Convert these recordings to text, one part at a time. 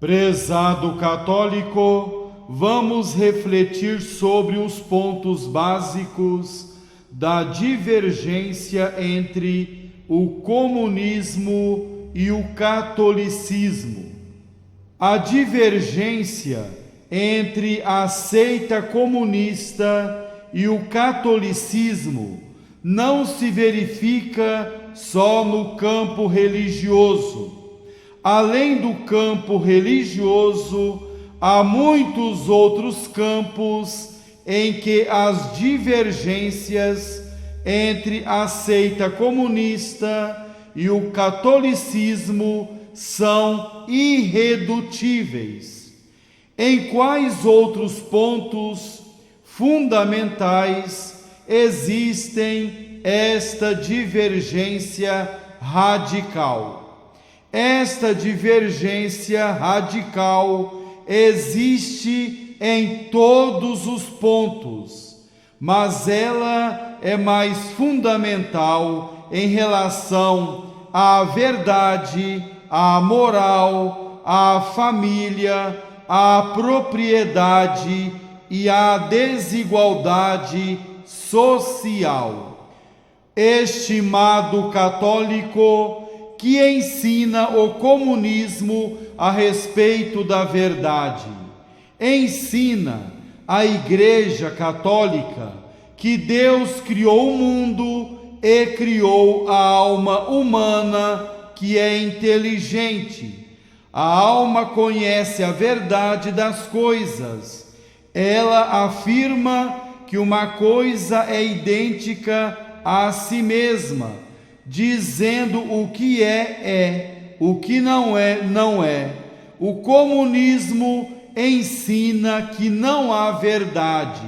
Prezado católico, vamos refletir sobre os pontos básicos da divergência entre o comunismo e o catolicismo. A divergência entre a seita comunista e o catolicismo não se verifica só no campo religioso. Além do campo religioso, há muitos outros campos em que as divergências entre a seita comunista e o catolicismo são irredutíveis. Em quais outros pontos fundamentais existem esta divergência radical? Esta divergência radical existe em todos os pontos, mas ela é mais fundamental em relação à verdade, à moral, à família, à propriedade e à desigualdade social. Estimado católico, que ensina o comunismo a respeito da verdade. Ensina a Igreja Católica que Deus criou o mundo e criou a alma humana, que é inteligente. A alma conhece a verdade das coisas. Ela afirma que uma coisa é idêntica a si mesma, dizendo o que é, o que não é, não é. O comunismo ensina que não há verdade.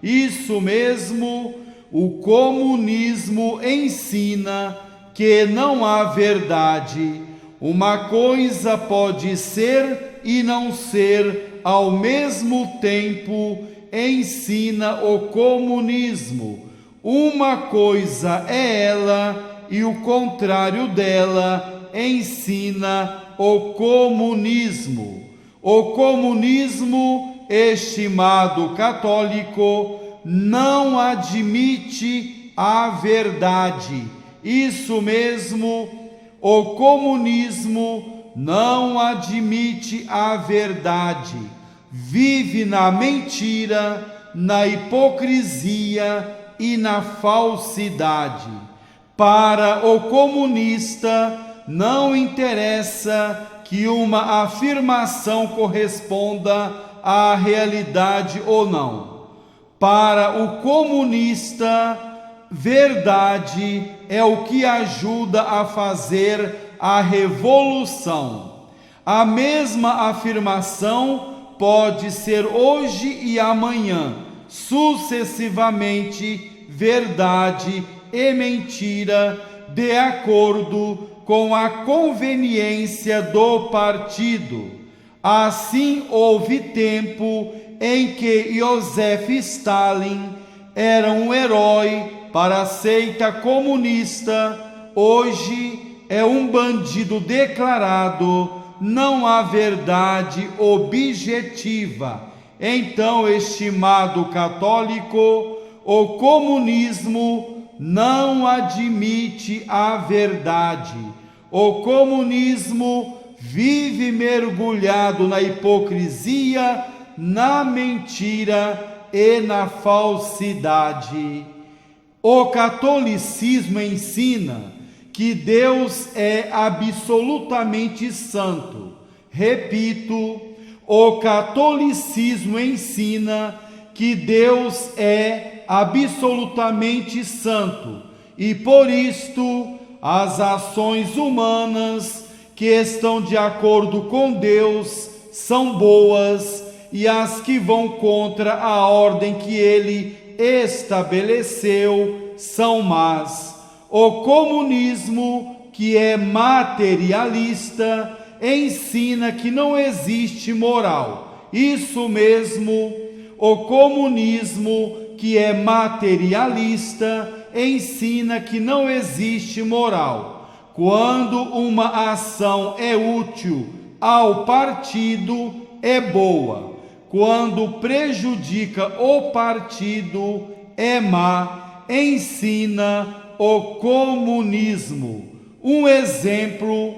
Isso mesmo, o comunismo ensina que não há verdade. Uma coisa pode ser e não ser ao mesmo tempo, ensina o comunismo. Uma coisa é ela e o contrário dela ensina o comunismo. O comunismo, estimado católico, não admite a verdade. Isso mesmo, o comunismo não admite a verdade. Vive na mentira, na hipocrisia e na falsidade. Para o comunista, não interessa que uma afirmação corresponda à realidade ou não. Para o comunista, verdade é o que ajuda a fazer a revolução. A mesma afirmação pode ser hoje e amanhã, sucessivamente, verdade e mentira, de acordo com a conveniência do partido. Assim houve tempo em que Joseph Stalin era um herói para a seita comunista, hoje é um bandido declarado, não há verdade objetiva. Então, estimado católico, o comunismo não admite a verdade. O comunismo vive mergulhado na hipocrisia, na mentira e na falsidade. O catolicismo ensina que Deus é absolutamente santo. Repito, o catolicismo ensina que Deus é absolutamente santo e por isto as ações humanas que estão de acordo com Deus são boas e as que vão contra a ordem que ele estabeleceu são más. O comunismo, que é materialista, ensina que não existe moral. Isso mesmo, o comunismo, que é materialista, ensina que não existe moral. Quando uma ação é útil ao partido é boa. Quando prejudica o partido é má. Ensina o comunismo. Um exemplo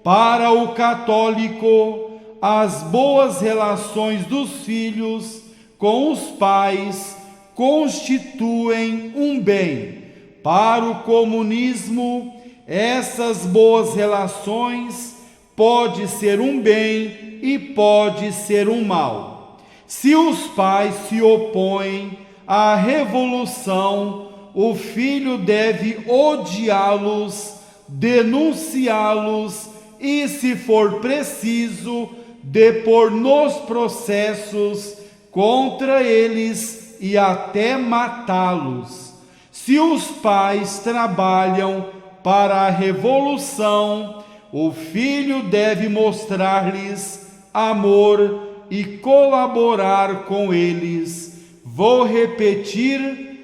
para o católico: as boas relações dos filhos com os pais constituem um bem. Para o comunismo, essas boas relações pode ser um bem e pode ser um mal. Se os pais se opõem à revolução, o filho deve odiá-los, denunciá-los e, se for preciso, depor nos processos contra eles e até matá-los. Se os pais trabalham para a revolução, o filho deve mostrar-lhes amor e colaborar com eles. Vou repetir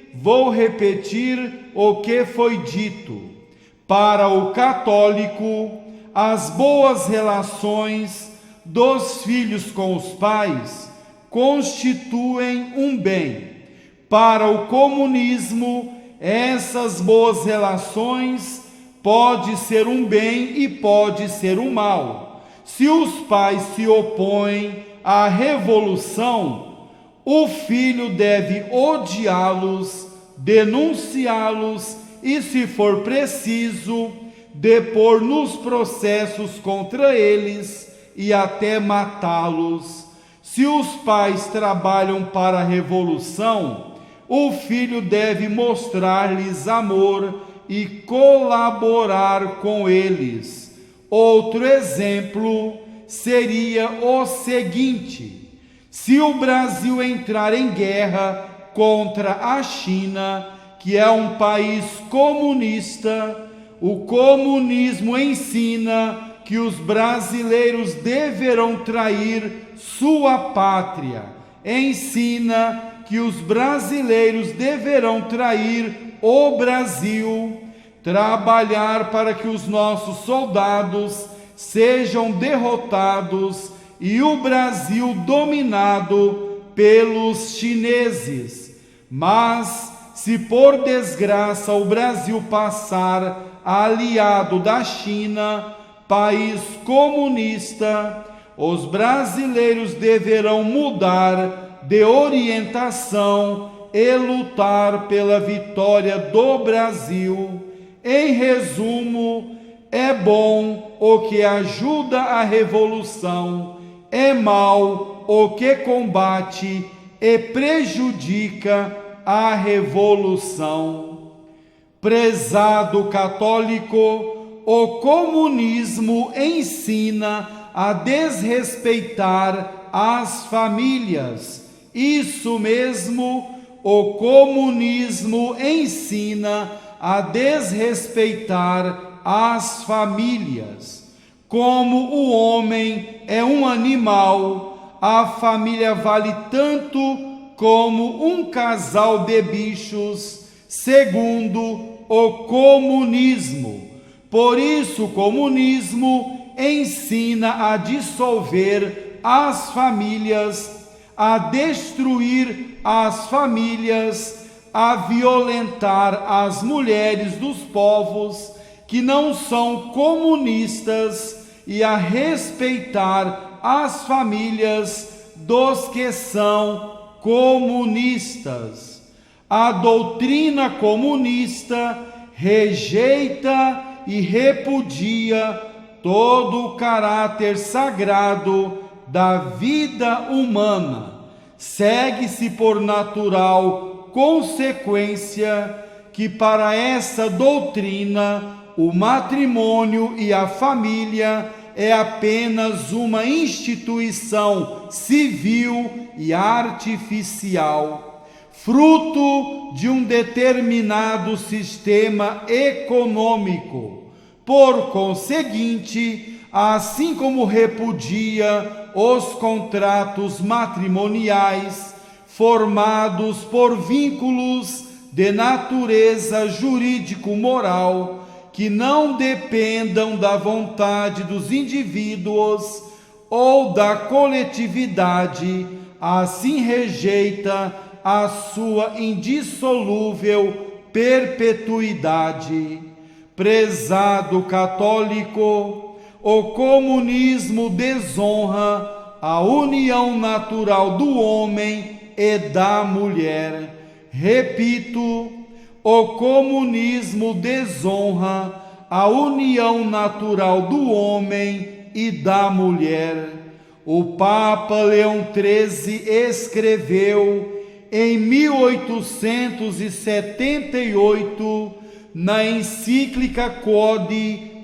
o que foi dito. Para o católico, as boas relações dos filhos com os pais constituem um bem. Para o comunismo, essas boas relações pode ser um bem e pode ser um mal. Se os pais se opõem à revolução, o filho deve odiá-los, denunciá-los e, se for preciso, depor nos processos contra eles e até matá-los. Se os pais trabalham para a revolução, o filho deve mostrar-lhes amor e colaborar com eles. Outro exemplo seria o seguinte: se o Brasil entrar em guerra contra a China, que é um país comunista, o comunismo ensina que os brasileiros deverão trair sua pátria. Ensina que os brasileiros deverão trair o Brasil, trabalhar para que os nossos soldados sejam derrotados e o Brasil dominado pelos chineses. Mas, se por desgraça o Brasil passar aliado da China, país comunista, os brasileiros deverão mudar de orientação e lutar pela vitória do Brasil. Em resumo, é bom o que ajuda a revolução, é mal o que combate e prejudica a revolução. Prezado católico, o comunismo ensina a desrespeitar as famílias. Isso mesmo, o comunismo ensina a desrespeitar as famílias. Como o homem é um animal, a família vale tanto como um casal de bichos, segundo o comunismo. Por isso, o comunismo ensina a dissolver as famílias, a destruir as famílias, a violentar as mulheres dos povos que não são comunistas e a respeitar as famílias dos que são comunistas. A doutrina comunista rejeita e repudia todo o caráter sagrado da vida humana. Segue-se por natural consequência que para essa doutrina o matrimônio e a família é apenas uma instituição civil e artificial, fruto de um determinado sistema econômico. Por conseguinte, assim como repudia os contratos matrimoniais formados por vínculos de natureza jurídico-moral que não dependam da vontade dos indivíduos, ou da coletividade, assim rejeita a sua indissolúvel perpetuidade. Prezado católico, o comunismo desonra a união natural do homem e da mulher. Repito, o comunismo desonra a união natural do homem e da mulher. O Papa Leão XIII escreveu em 1878, na encíclica Quod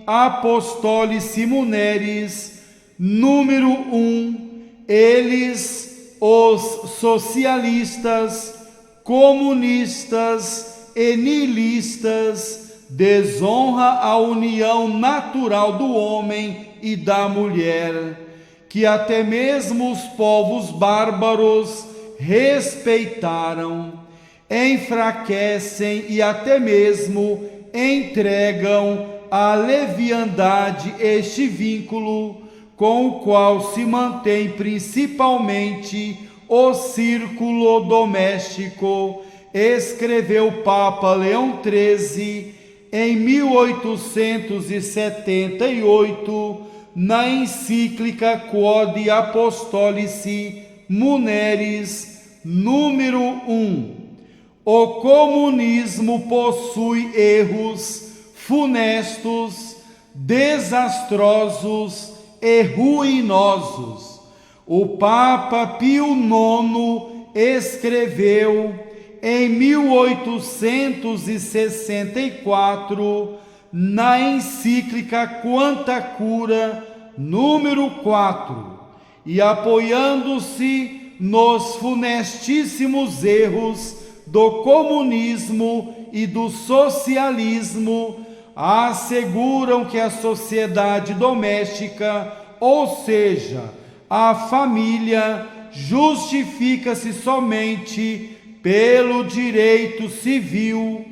Apostolici Muneris, número 1, eles, os socialistas, comunistas e nihilistas, desonra a união natural do homem e da mulher, que até mesmo os povos bárbaros respeitaram, enfraquecem e até mesmo entregam à leviandade este vínculo com o qual se mantém principalmente o círculo doméstico, escreveu Papa Leão XIII em 1878, na encíclica Quod Apostolici Muneris, número 1. O comunismo possui erros funestos, desastrosos e ruinosos. O Papa Pio IX escreveu em 1864, na encíclica Quanta Cura, número 4, e apoiando-se nos funestíssimos erros do comunismo e do socialismo, asseguram que a sociedade doméstica, ou seja, a família, justifica-se somente pelo direito civil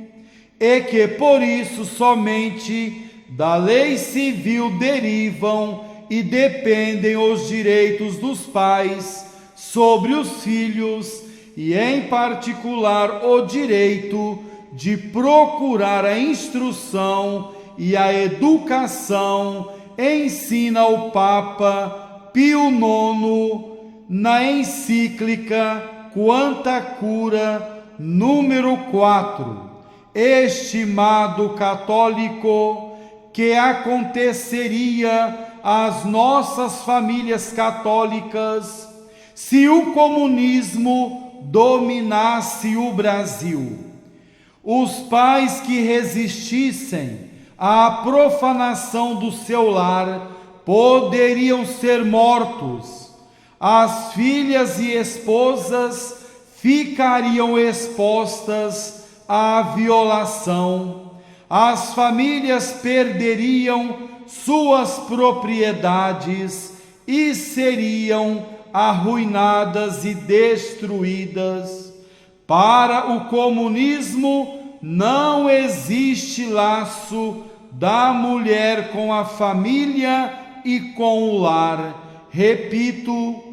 e que por isso somente da lei civil derivam e dependem os direitos dos pais sobre os filhos e, em particular, o direito de procurar a instrução e a educação, ensina o Papa Pio IX na encíclica Quanta Cura, número 4. Estimado católico, que aconteceria às nossas famílias católicas se o comunismo dominasse o Brasil? Os pais que resistissem à profanação do seu lar poderiam ser mortos. As filhas e esposas ficariam expostas à violação. As famílias perderiam suas propriedades e seriam arruinadas e destruídas. Para o comunismo não existe laço da mulher com a família e com o lar. Repito,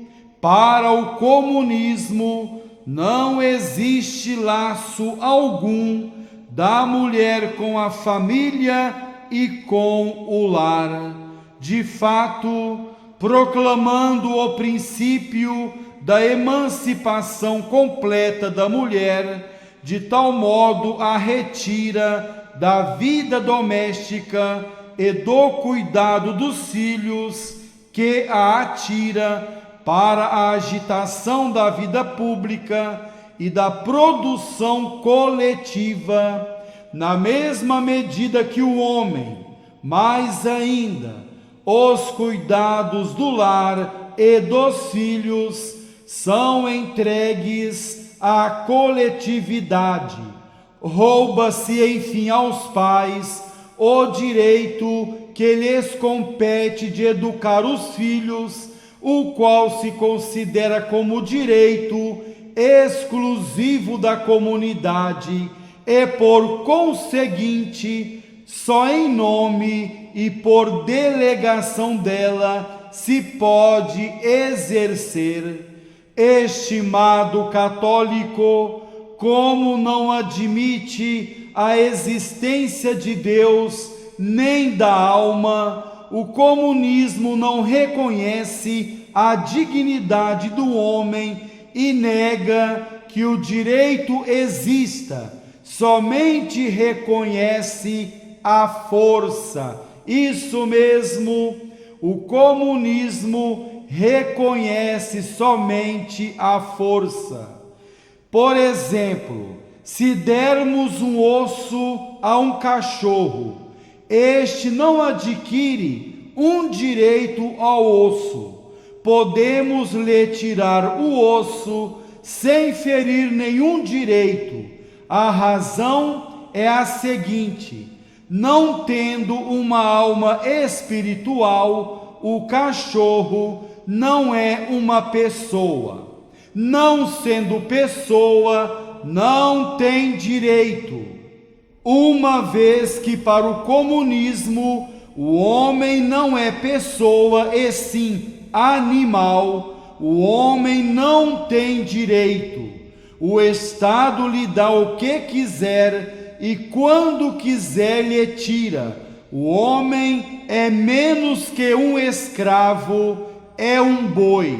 para o comunismo não existe laço algum da mulher com a família e com o lar. De fato, proclamando o princípio da emancipação completa da mulher, de tal modo a retira da vida doméstica e do cuidado dos filhos, que a atira para a agitação da vida pública e da produção coletiva, na mesma medida que o homem, mais ainda, os cuidados do lar e dos filhos são entregues à coletividade. Rouba-se, enfim, aos pais o direito que lhes compete de educar os filhos, o qual se considera como direito exclusivo da comunidade e, por conseguinte, só em nome e por delegação dela se pode exercer. Estimado católico, como não admite a existência de Deus nem da alma, o comunismo não reconhece a dignidade do homem e nega que o direito exista, somente reconhece a força. Isso mesmo, o comunismo reconhece somente a força. Por exemplo, se dermos um osso a um cachorro, este não adquire um direito ao osso. Podemos lhe tirar o osso sem ferir nenhum direito. A razão é a seguinte: não tendo uma alma espiritual, o cachorro não é uma pessoa. Não sendo pessoa, não tem direito. Uma vez que para o comunismo o homem não é pessoa e sim animal, o homem não tem direito. O Estado lhe dá o que quiser e quando quiser lhe tira. O homem é menos que um escravo, é um boi.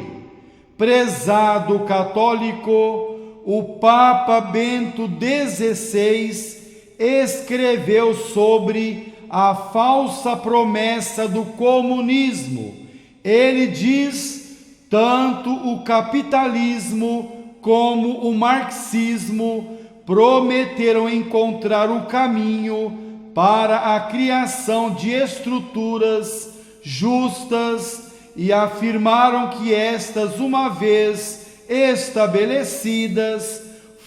Prezado católico, o Papa Bento XVI escreveu sobre a falsa promessa do comunismo. Ele diz: tanto o capitalismo como o marxismo prometeram encontrar o caminho para a criação de estruturas justas e afirmaram que estas, uma vez estabelecidas,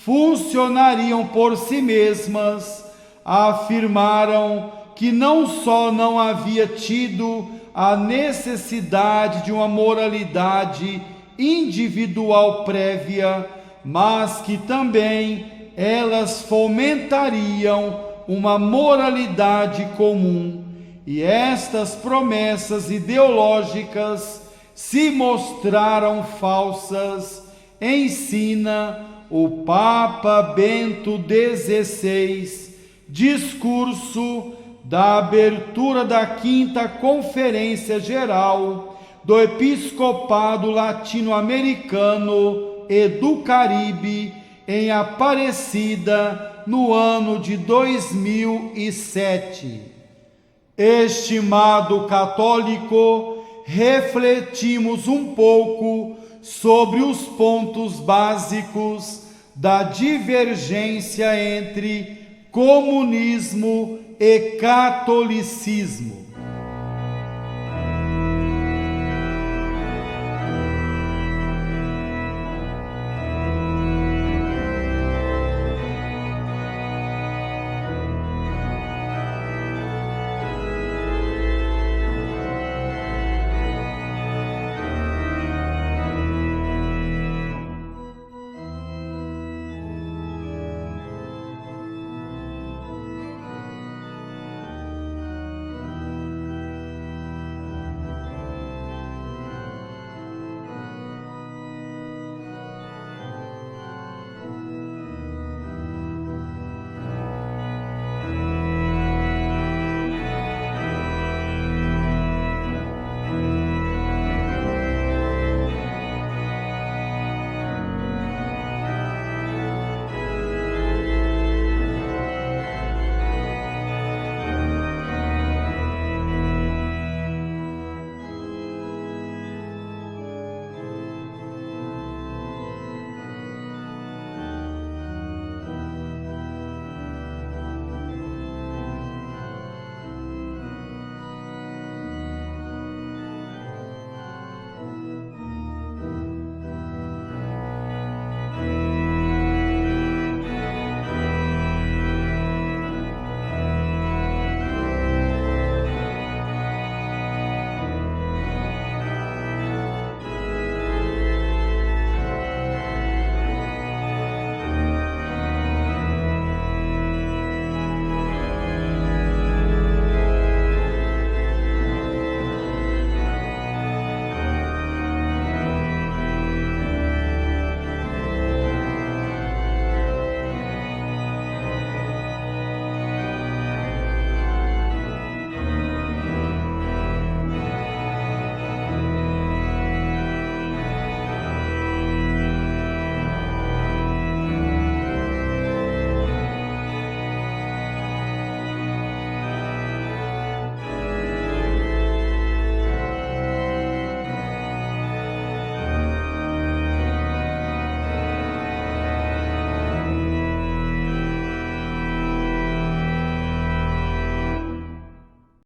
funcionariam por si mesmas. Afirmaram que não só não havia tido a necessidade de uma moralidade individual prévia, mas que também elas fomentariam uma moralidade comum. E estas promessas ideológicas se mostraram falsas, ensina o Papa Bento XVI, discurso da abertura da 5ª Conferência Geral do Episcopado Latino-Americano e do Caribe, em Aparecida, no ano de 2007. Estimado católico, refletimos um pouco sobre os pontos básicos da divergência entre comunismo e catolicismo.